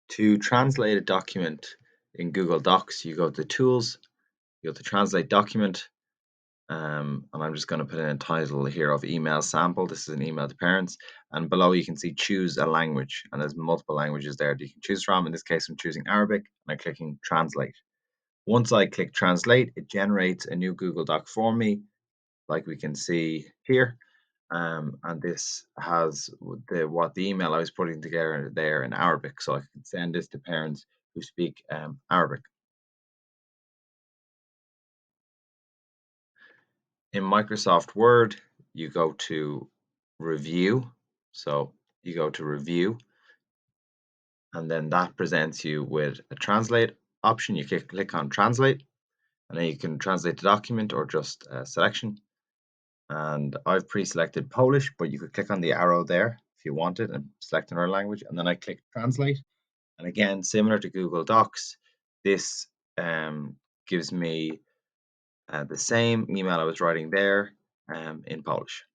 To translate a document in Google Docs, you go to Tools, you go to Translate Document, and I'm just going to put in a title here of email sample. This is an email to parents, and below you can see choose a language, and there's multiple languages there that you can choose from. In this case, I'm choosing Arabic, and I'm clicking Translate. Once I click Translate, it generates a new Google Doc for me, like we can see here. And this has what the email I was putting together there in Arabic, so I can send this to parents who speak Arabic. In Microsoft Word, you go to Review. So you go to Review, and then that presents you with a Translate option. You click on Translate, and then you can translate the document or just a selection. And I've pre-selected Polish, but you could click on the arrow there if you wanted and select another language. And then I click Translate. And again, similar to Google Docs, this gives me the same email I was writing there in Polish.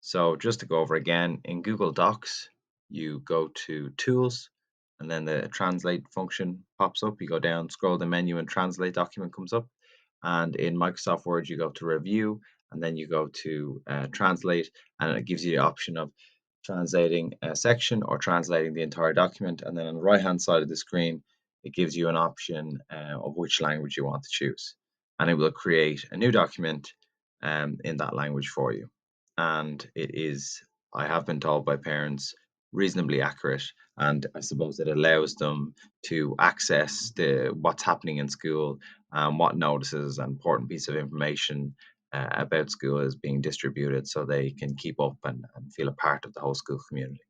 So just to go over again, in Google Docs, you go to Tools, and then the Translate function pops up. You go down, scroll the menu, and Translate document comes up. And in Microsoft Word, you go to Review, and then you go to Translate, and it gives you the option of translating a section or translating the entire document. And then on the right-hand side of the screen, it gives you an option of which language you want to choose. And it will create a new document in that language for you. And it is, I have been told by parents, reasonably accurate. And I suppose it allows them to access what's happening in school, what notices and important piece of information about school is being distributed, so they can keep up and feel a part of the whole school community.